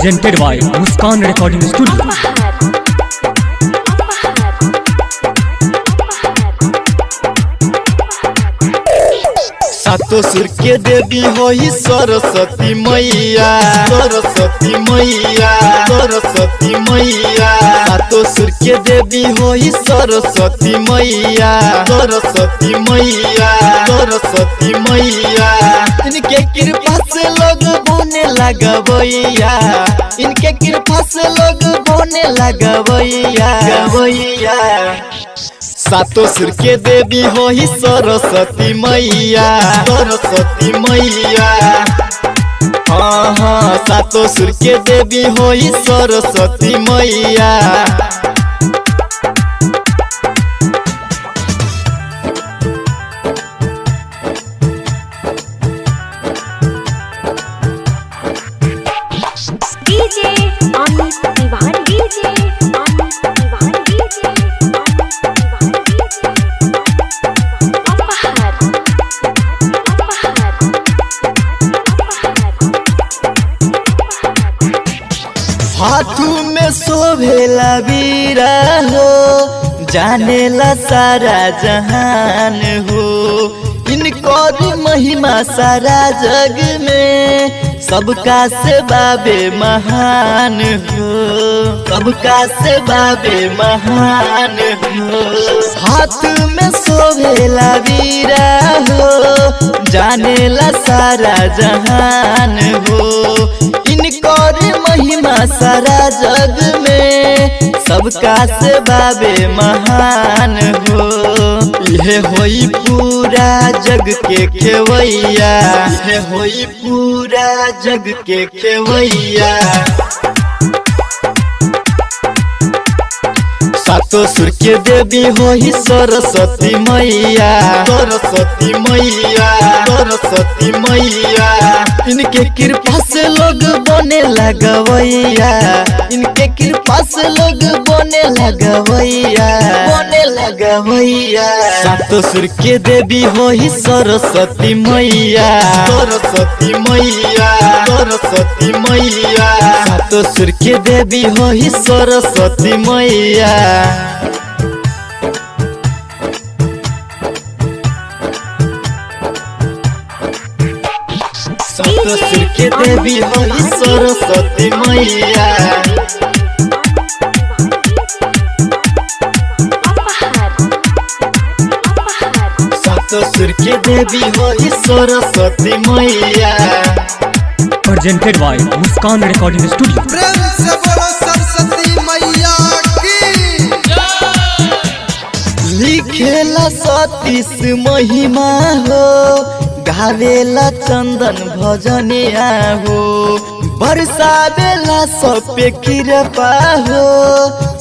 presented by Muskan Recording Studio. सातो सुर के देवी होई सरस्वती मैया, सरस्वती मैया, सरस्वती मैया। सातो सुर के देवी होई सरस्वती मैया, सरस्वती मैया, सरस्वती मैया। इनके कृपा से लोग बोने लगवैया, इनके कृपा से लोग बोने लगवैया, गवैया। सातो सुर के देवी होई सरस्वती मैया, सरस्वती मैया। हाँ हाँ, सातो सुर के देवी होई सरस्वती मैया। डीजे अमित दीवान, डीजे अमित दीवान, डीजे हाथू में शोभेला वीरा हो, जानेला सारा जहान हो। इनकर महिमा सारा जग में सबका से बाबे महान हो, सबका से बाबे महान हो। हाथ में शोभेला वीरा हो, जानेला सारा जहान हो। इनकर महिमा सारा जग में सबका से बाबे महान हो। यह होई पूरा जग के खेवैया, यह होई पूरा जग के खेवैया। सातो सुर के देवी होई सरस्वती मैया, सरस्वती मैया, सरस्वती मैया। इनके कृपा से लोग बने लगवैया, इनके कृपा से लोग बने लगवैया, बने लगवैया। सातो सुर के देवी होई सरस्वती मैया, सरस्वती मैया, सरस्वती मैया। सातो सुर के देवी होई सरस्वती मैया। सातो सुर के देवी होई सरस्वती मैया। सातो सुर के देवी होई सरस्वती मैया। Presented by Muskan Recording Studio. प्रेम से बोलो सरस्वती मैया की। लिखेला सतीश महिमा हो, गावेला चंदन भजनिया हो। बरसावेला सब पे कृपा हो,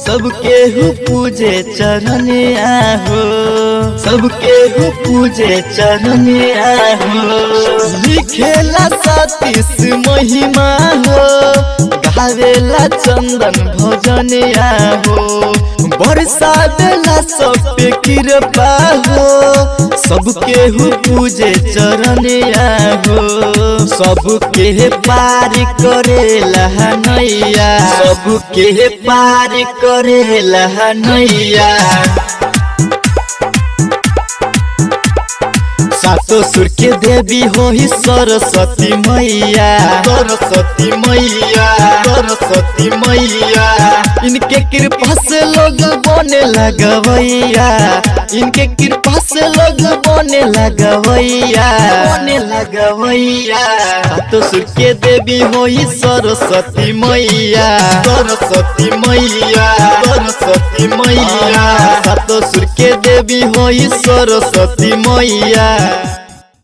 सबके हु पूजे चरनिया हो, सबके हु पूजे चरनिया हो। लिखेला सतीश महिमा हो, गावेला चंदन भजनिया हो। बरसावेला सब पे कृपा हो, सबके हु पूजे चरनिया हो। सबके पार करेला नैया, सबके पार करेला नैया। सातो सुर के देवी होई सरस्वती मैया, सरस्वती मैया, सरस्वती मैया। इनके कृपा से लोग बने लगवैया, इनके कृपा से लोग बने लगवैया, बने लगवैया। सातो सुर के देवी होई सरस्वती मैया, सरस्वती मैया, सरस्वती मैया। सातो सुर के देवी होई सरस्वती मैया।